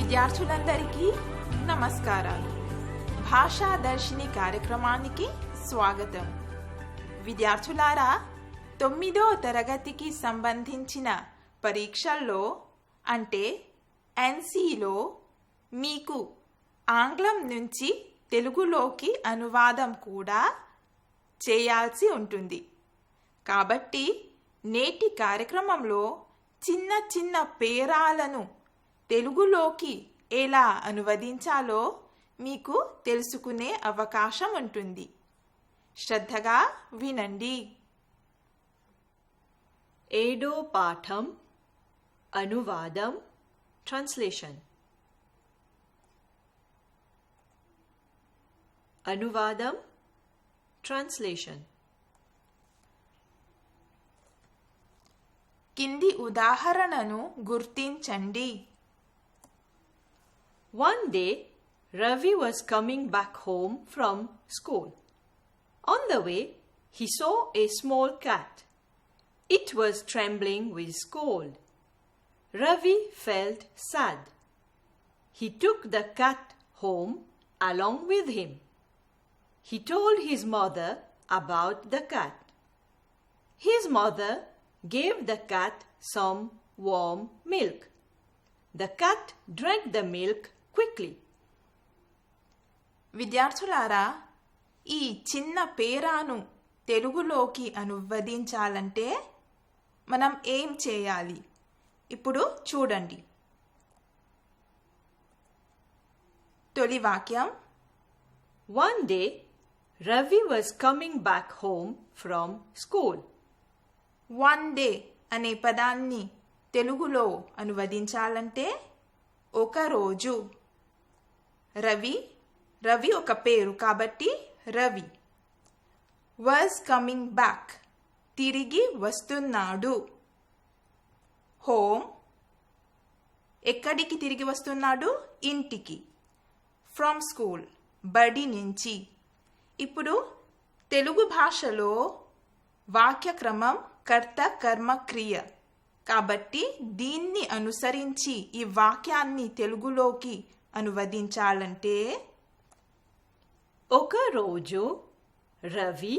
విద్యార్థులందరికీ నమస్కారాలు. భాషా దర్శిని కార్యక్రమానికి స్వాగతం. విద్యార్థులారా, 9వ తరగతికి సంబంధించిన పరీక్షల్లో అంటే ఎన్సీలో మీకు ఆంగ్లం నుంచి తెలుగులోకి అనువాదం కూడా చేయాల్సి ఉంటుంది. కాబట్టి నేటి కార్యక్రమంలో చిన్న చిన్న పేరాలను తెలుగులోకి ఎలా అనువదించాలో మీకు తెలుసుకునే అవకాశం ఉంటుంది. శ్రద్ధగా వినండి. 7వ పాఠం అనువాదం ట్రాన్స్లేషన్. అనువాదం ట్రాన్స్లేషన్. కింది ఉదాహరణను గుర్తించండి. One day, Ravi was coming back home from school. On the way, he saw a small cat. It was trembling with cold. Ravi felt sad. He took the cat home along with him. He told his mother about the cat. His mother gave the cat some warm milk. The cat drank the milk quickly. విద్యార్థులారా, ఈ చిన్న పేరాను తెలుగులోకి అనువదించాలంటే మనం ఏం చేయాలి? ఇప్పుడు చూడండి. తొలి వాక్యం, One day, Ravi was coming back home from school. One day అనే పదాన్ని తెలుగులో అనువదించాలంటే ఒకరోజు. రవి ఒక పేరు కాబట్టి రవి. వాజ్ కమింగ్ బ్యాక్ తిరిగి వస్తున్నాడు. హోమ్ ఎక్కడికి తిరిగి వస్తున్నాడు? ఇంటికి. ఫ్రమ్ స్కూల్ బడి నుంచి. ఇప్పుడు తెలుగు భాషలో వాక్యక్రమం కర్త కర్మ క్రియ కాబట్టి దీన్ని అనుసరించి ఈ వాక్యాన్ని తెలుగులోకి అనువదించాలంటే ఒకరోజు రవి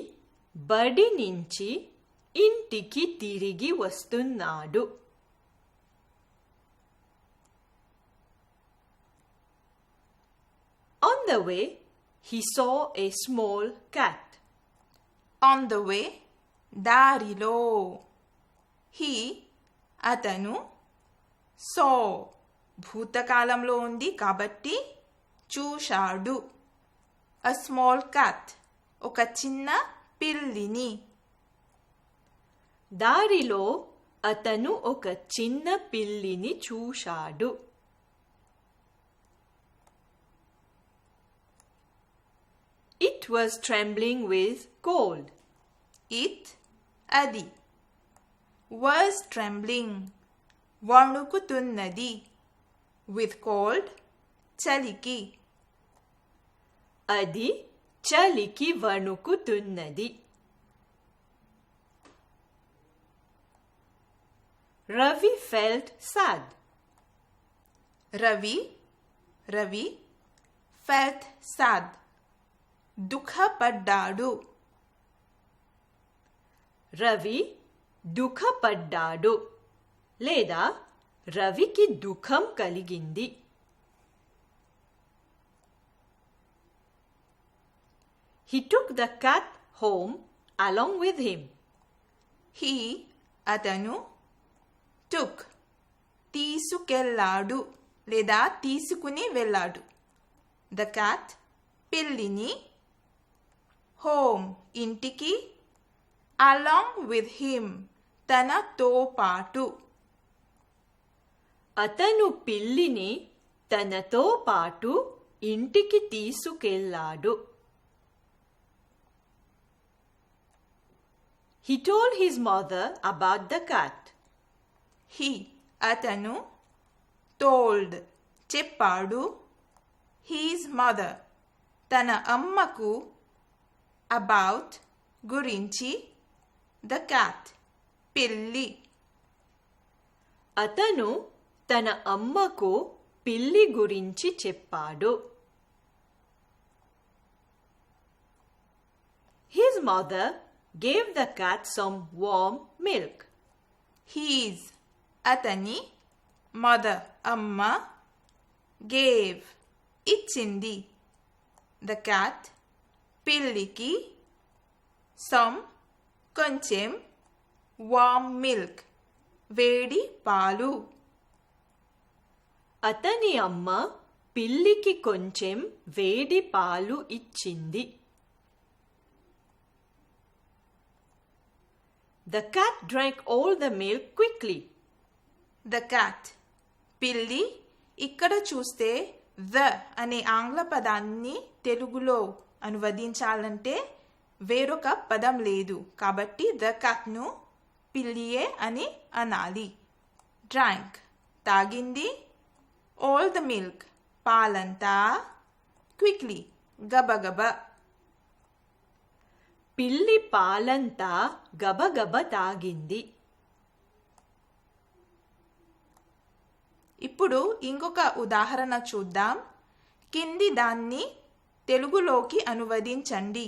బడి నుంచి ఇంటికి తిరిగి వస్తున్నాడు. On the way, he saw a small cat. On the way దారిలో. హీ అతను. సో భూతకాలంలో ఉంది కాబట్టి చూశాడు. అ స్మాల్ క్యాట్ ఒక చిన్న పిల్లిని. దారిలో అతను ఒక చిన్న పిల్లిని చూశాడు. It was trembling with cold. It అది. వాజ్ ట్రెంబ్లింగ్ వణుకుతున్నది. విత్ కోల్డ్ చలికి. అది చలికి వణుకుతున్నది. Ravi felt sad. Ravi felt sad దుఃఖపడ్డాడు. రవి దుఃఖపడ్డాడు లేదా రవికి దుఃఖం కలిగింది. He took the cat home along with him. He అతను. టుక్ తీసుకెళ్ళాడు లేదా తీసుకుని వెళ్ళాడు. ద క్యాట్ పిల్లిని. హోమ్ ఇంటికి. అలాంగ్ విత్ హిమ్ తనతో పాటు. అతను పిల్లిని తనతో పాటు ఇంటికి తీసుకెళ్ళాడు. He told his mother about the cat. He అతను. టోల్డ్ చెప్పాడు. హీజ్ మదర్ తన అమ్మకు. అబౌట్ గురించి. ద క్యాట్ పిల్లి. అతను తన అమ్మకు పిల్లి గురించి చెప్పాడు. His mother gave the cat some warm milk. His అతని mother అమ్మ gave ఇచ్చింది the cat పిల్లికి some కొంచెం warm milk వేడి పాలు. అతని అమ్మ పిల్లికి కొంచెం వేడి పాలు ఇచ్చింది. The cat drank all the milk quickly. The cat పిల్లి ఇక్కడ చూస్తే the అనే ఆంగ్ల పదాన్ని తెలుగులో అనువదించాలంటే వేరొక పదం లేదు కాబట్టి the catను పిల్లియే అని అనాలి. Drank తాగింది all the milk పాలంతా quickly గబగబ. పిల్లి పాలంతా గబగబ తాగింది. ఇప్పుడు ఇంకొక ఉదాహరణ చూద్దాం. కింది దాన్ని తెలుగులోకి అనువదించండి.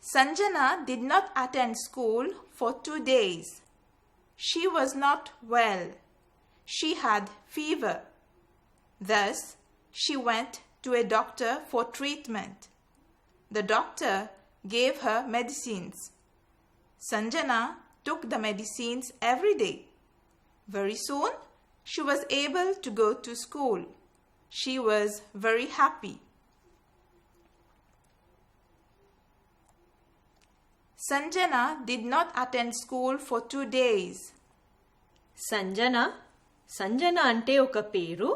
Sanjana did not attend school for 2 days. She was not well. She had fever. Thus, she went to a doctor for treatment. The doctor gave her medicines. Sanjana took the medicines every day. Very soon, she was able to go to school. She was very happy. Sanjana did not attend school for 2 days. Sanjana అంటే ఒక పేరు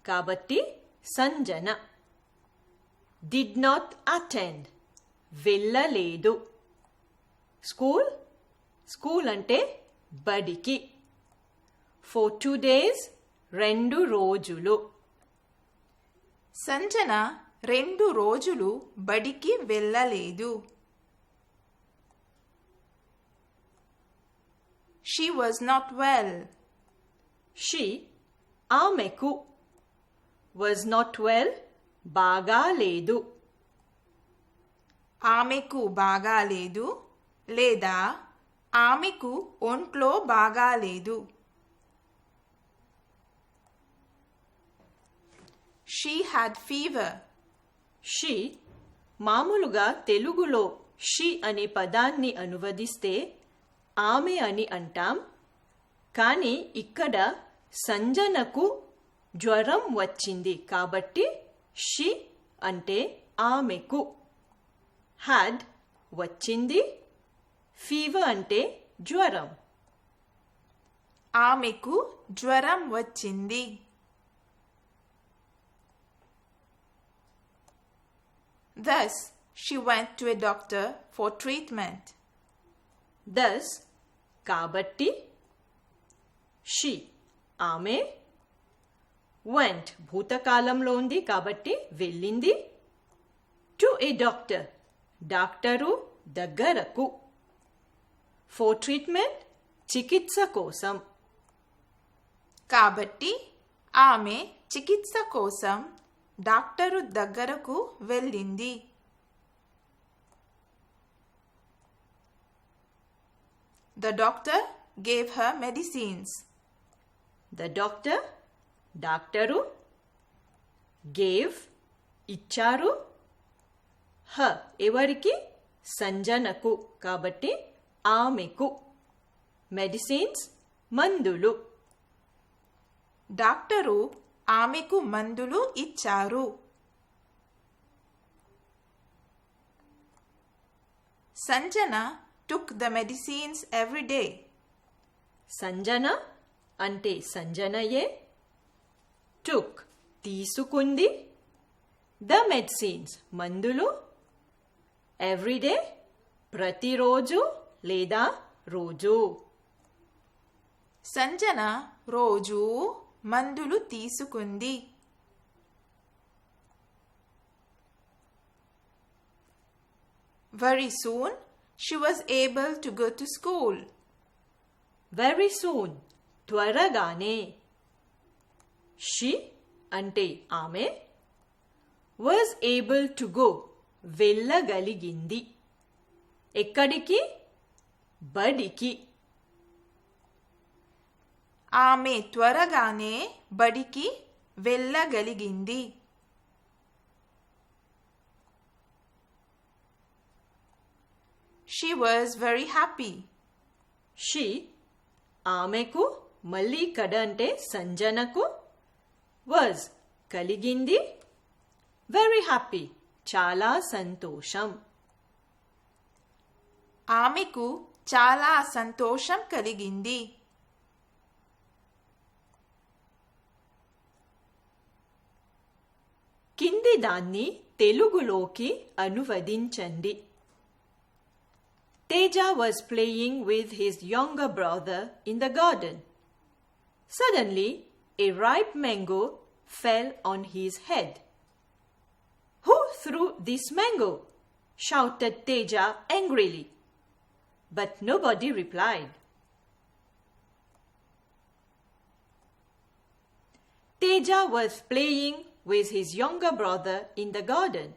కాబట్టి Sanjana. Did not attend వెళ్ళలేదు. School అంటే బడికి. For 2 days 2 రోజులు. సంజన 2 రోజులు బడికి వెళ్ళలేదు. She was not well. ఆమెకు was not well బాగాలేదు. ఆమెకు బాగాలేదు లేదా ఆమెకు ఒంట్లో బాగాలేదు. She had fever. మామూలుగా తెలుగులో షీ అనే పదాన్ని అనువదిస్తే ఆమె అని అంటాం. కానీ ఇక్కడ సంజనకు జ్వరం వచ్చింది కాబట్టి షీ అంటే ఆమెకు. హ్యాడ్ వచ్చింది, ఫీవర్ అంటే జ్వరం. ఆమెకు జ్వరం వచ్చింది. Thus, she went to a doctor for treatment. Thus, కాబట్టి she ఆమె, went భూతకాలంలో ఉంది కాబట్టి వెళ్ళింది, to a doctor డాక్టరు దగ్గరకు, for treatment చికిత్స కోసం. కాబట్టి ఆమె చికిత్స కోసం డాక్టరు దగ్గరకు వెళ్ళింది. The doctor gave her medicines. The doctor doctor, gave ఇచ్చారు, her ఎవరికి సంజనకు కాబట్టి ఆమెకు, మెడిసిన్స్ మందులు. డాక్టరు ఆమెకు మందులు ఇచ్చారు. Sanjana took the medicines every day. Sanjana అంటే సంజనయే, took తీసుకుంది, the medicines మందులు, every day ప్రతిరోజు లేదా రోజు. సంజన రోజు మందులు తీసుకుంది. Very soon, she was able to go to school. Very soon త్వరగానే. She అంటే ఆమె was able to go వెళ్ళగలిగింది. ఎక్కడికి? బడికి. ఆమె త్వరగానే బడికి వెళ్ళగలిగింది. She was very happy. She ఆమెకు మళ్ళీ కడ అంటే సంజనకు was కలిగింది very happy చాలా సంతోషం. ఆమెకు చాలా సంతోషం కలిగింది. కింది దాన్ని తెలుగులోకి అనువదించండి. Teja was playing with his younger brother in the garden. Suddenly, a ripe mango fell on his head. Who threw this mango? Shouted Teja angrily. But nobody replied. Teja was playing with his younger brother in the garden.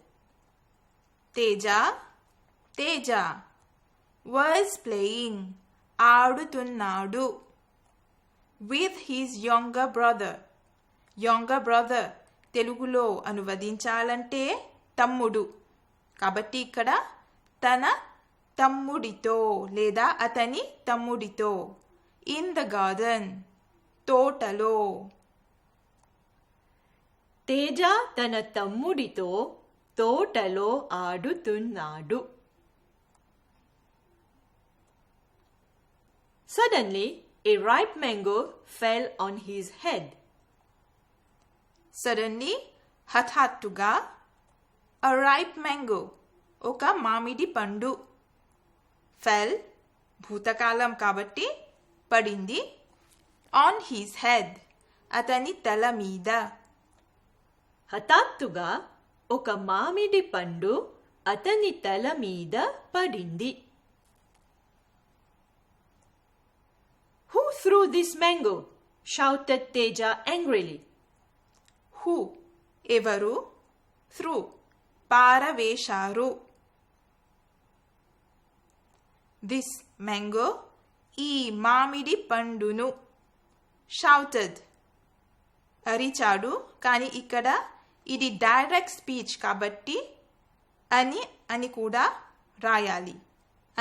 Teja was playing ఆడుతున్నాడు with his younger brother తెలుగులో అనువదించాలంటే తమ్ముడు. కాబట్టి ఇక్కడ తన తమ్ముడితో లేదా అతని తమ్ముడితో in the garden తోటలో. తేజ తన తమ్ముడితో తోటలో ఆడుతున్నాడు. Suddenly, a ripe mango fell on his head. Suddenly, హఠాత్తుగా a ripe mango ఒక మామిడి పండు fell భూతకాలం కాబట్టి పడింది on his head అతని తల మీద. హఠాత్తుగా ఒక మామిడి పండు అతని తల మీద పడింది. Who threw this mango? Shouted Teja angrily. Who ఎవరు threw పారవేశారు this mango ఈ మామిడి పండును shouted అరిచాడు. కానీ ఇక్కడ ఇది డైరెక్ట్ స్పీచ్ కాబట్టి అని కూడా రాయాలి.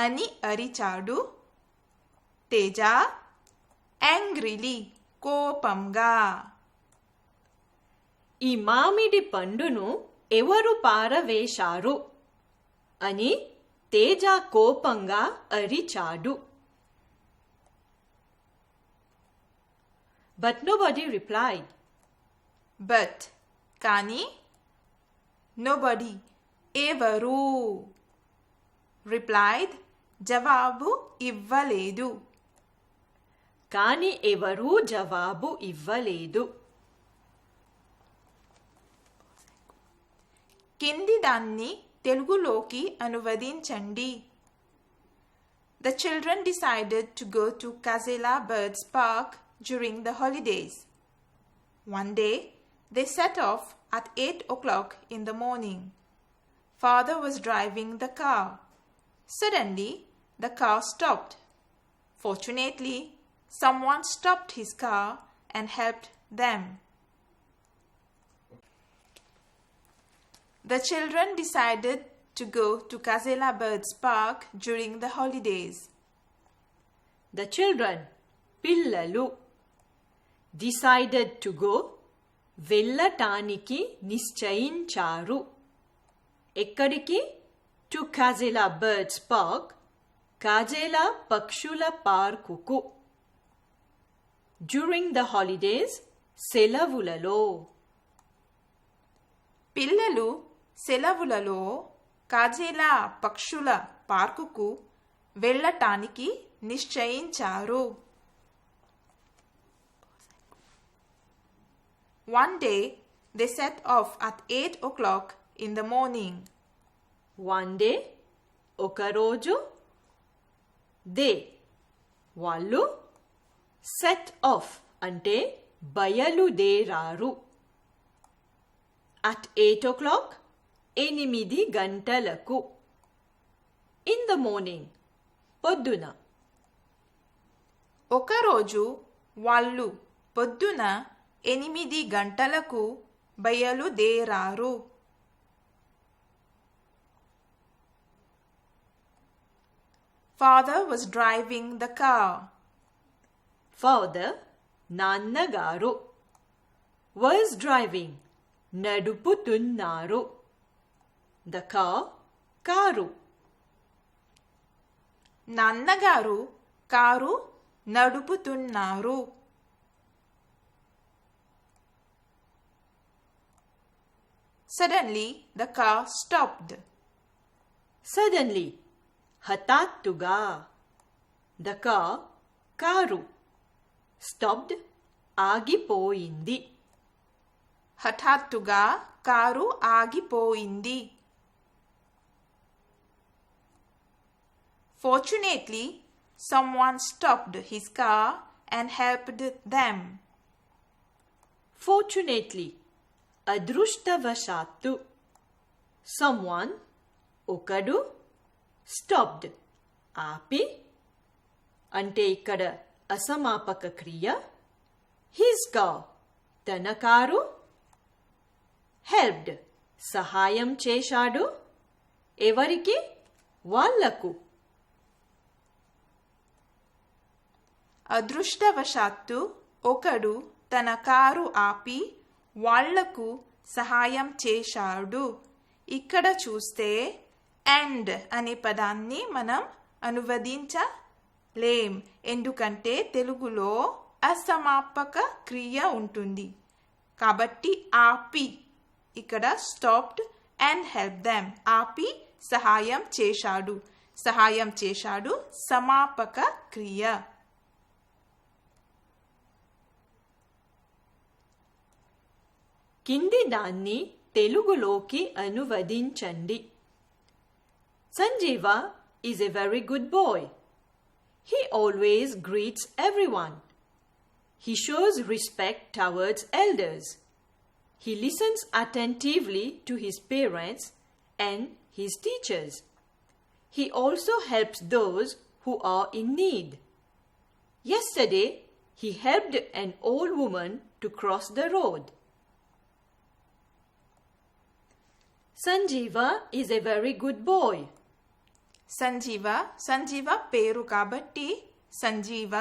అని అరిచాడు తేజ angrily కోపంగా. ఈ మామిడి పండును ఎవరు పారవేశారు అని తేజ కోపంగా అరిచాడు. But nobody replied. But కానీ nobody ఎవరు replied జవాబు ఇవ్వలేదు. కానీ ఎవరూ జవాబు ఇవ్వలేదు. కింది దాన్ని తెలుగులోకి అనువదించండి. The children decided to go to Kazela Birds Park during the holidays. One day, they set off at 8 o'clock in the morning. Father was driving the car. Suddenly, the car stopped. Fortunately, someone stopped his car and helped them. The children decided to go to Kazela Birds Park during the holidays. The children, పిల్లలు, decided to go, వెళ్ళటానికి నిశ్చయించారు. ఎక్కడికి? To Kazela Birds Park, కాజేలా పక్షుల పార్కుకు. During the holidays, సెలవులలో. పిల్లలు సెలవులలో కాజేలా పక్షుల పార్కుకు వెళ్ళటానికి నిశ్చయించారు. One day, they set off at 8 o'clock in the morning. One day, ఒక రోజు, they, వాళ్ళు, set off అంటే బయలుదేరారు. At 8 o'clock, 8 గంటలకు. In the morning, పొద్దున. ఒకరోజు వాళ్ళు పొద్దున 8 గంటలకు బయలుదేరారు. Father was driving the car. Father, నాన్నగారు. Was driving, నడుపుతున్నారు. The car, car. నాన్నగారు కారు నడుపుతున్నారు. Suddenly the car stopped. Suddenly, హఠాత్తుగా. The car, car. Stopped, ఆగిపోయింది. హఠాత్తుగా కారు ఆగిపోయింది. Fortunately, someone stopped his car and helped them. Fortunately, అదృష్టవశాత్తు. Someone, ఒకడు. Stopped, ఆపి. అంటే ఇక్కడ అసమాపక క్రియ. His car, తన కారు. Helped, సహాయం చేశాడు. ఎవరికి? వాళ్లకు. అదృష్టవశాత్తు ఒకడు తన కారు ఆపి వాళ్లకు సహాయం చేశాడు. ఇక్కడ చూస్తే అండ్ అనే పదాన్ని మనం అనువదించలేం. ఎందుకంటే తెలుగులో అసమాపక క్రియ ఉంటుంది. కాబట్టి ఆపి, ఇక్కడ స్టాప్డ్ అండ్ హెల్ప్ దెమ్. ఆపి సహాయం చేశాడు. సహాయం చేశాడు సమాపక క్రియ. కింది దాన్ని తెలుగులోకి అనువదించండి. Sanjeeva is a very good boy. He always greets everyone. He shows respect towards elders. He listens attentively to his parents and his teachers. He also helps those who are in need. Yesterday, he helped an old woman to cross the road. Sanjeeva is a very good boy. Sanjeeva పేరు కాబట్టి Sanjeeva.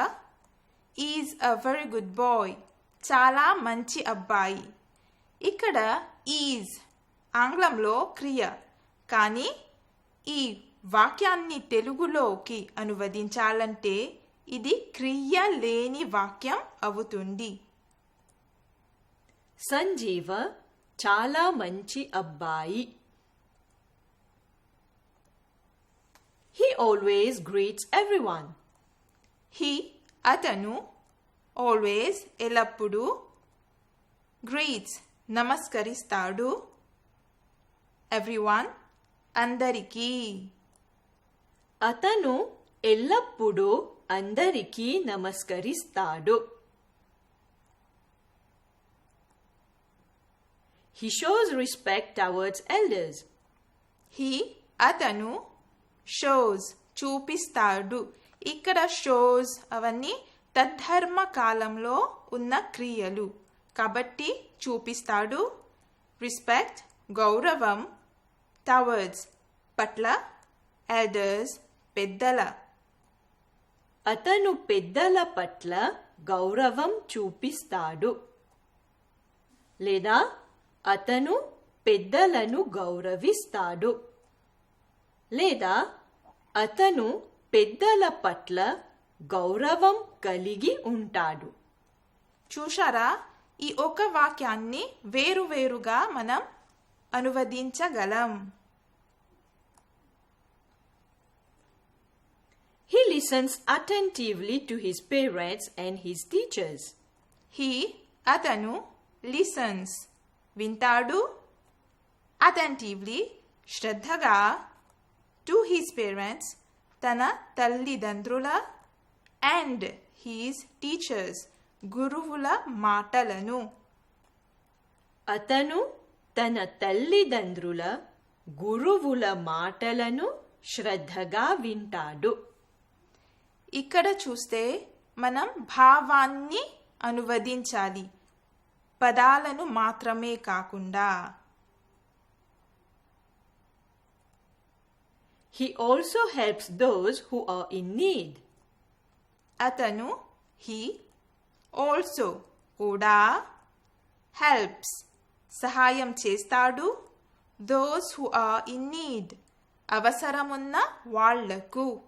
Is a very good boy, చాలా మంచి అబ్బాయి. ఇక్కడ is ఆంగ్లంలో క్రియ, కానీ ఈ వాక్యాన్ని తెలుగులోకి అనువదించాలంటే ఇది క్రియ లేని వాక్యం అవుతుంది. సంజీవ చాలా మంచి అబ్బాయి. He always greets everyone. He, అతను, always, ఎల్లప్పుడూ, greets, నమస్కరిస్తాడు, everyone, అందరికీ. అతను ఎల్లప్పుడూ అందరికీ నమస్కరిస్తాడు. He shows respect towards elders. He, అతను, shows, చూపిస్తాడు. ఇక్కడ shows అవన్నీ తద్ధర్మ కాలంలో ఉన్న క్రియలు కాబట్టి చూపిస్తాడు. respect, గౌరవం, towards, పట్ల, elders, పెద్దల. అతను పెద్దల పట్ల గౌరవం చూపిస్తాడు. లేదా అతను పెద్దలను గౌరవిస్తాడు. లేదా అతను పెద్దల పట్ల గౌరవం కలిగి ఉంటాడు. చూశారా, ఈ ఒక వాక్యాన్ని వేరువేరుగా మనం అనువదించగలం. He listens attentively to his parents and his teachers. He, అతను, listens, వింటాడు, attentively, శ్రద్ధగా, to his parents, తన తల్లిదండ్రుల, and his teachers, గురువుల మాటలను. అతను తన తల్లిదండ్రుల గురువుల మాటలను శ్రద్ధగా వింటాడు. ఇక్కడ చూస్తే మనం భావాన్ని అనువదించాలి, పదాలను మాత్రమే కాకుండా. He also helps those who are in need. అతను he also కూడా helps సహాయం చేస్తాడు, those who are in need అవసరమున్న వాళ్లకు.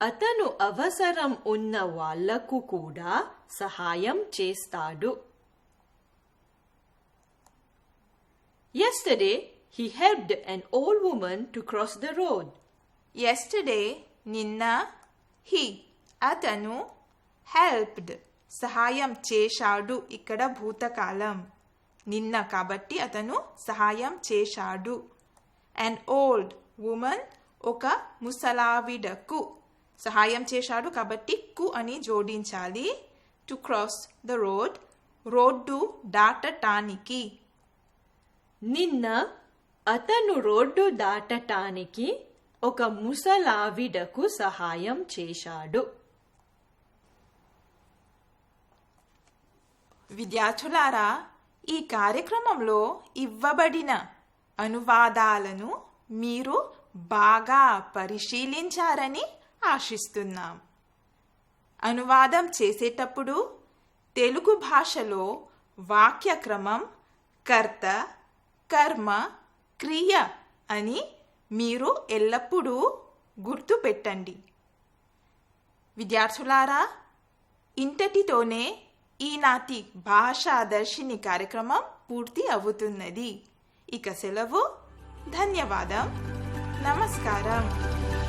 అతను అవసరం ఉన్న వాళ్లకు కూడా సహాయం చేస్తాడు. Yesterday he helped an old woman to cross the road. Yesterday నిన్న he అతను helped సహాయం చేశాడు. ఇక్కడ భూతకాలం, నిన్న కాబట్టి అతను సహాయం చేశాడు. an old woman ఒక ముసలావిడకు సహాయం చేశాడు కాబట్టి కు అని జోడించాలి. to cross the road road దాటటానికి. నిన్న అతను రోడ్డు దాటటానికి ఒక ముసలావిడకు సహాయం చేశాడు. విద్యార్థులారా, ఈ కార్యక్రమంలో ఇవ్వబడిన అనువాదాలను మీరు బాగా పరిశీలించారని ఆశిస్తున్నాం. అనువాదం చేసేటప్పుడు తెలుగు భాషలో వాక్యక్రమం కర్త, కర్మ, క్రియ అని మీరు ఎల్లప్పుడూ గుర్తుపెట్టండి. విద్యార్థులారా, ఇంతటితోనే ఈనాటి భాషాదర్శిని కార్యక్రమం పూర్తి అవుతున్నది. ఇక సెలవు. ధన్యవాదం. నమస్కారం.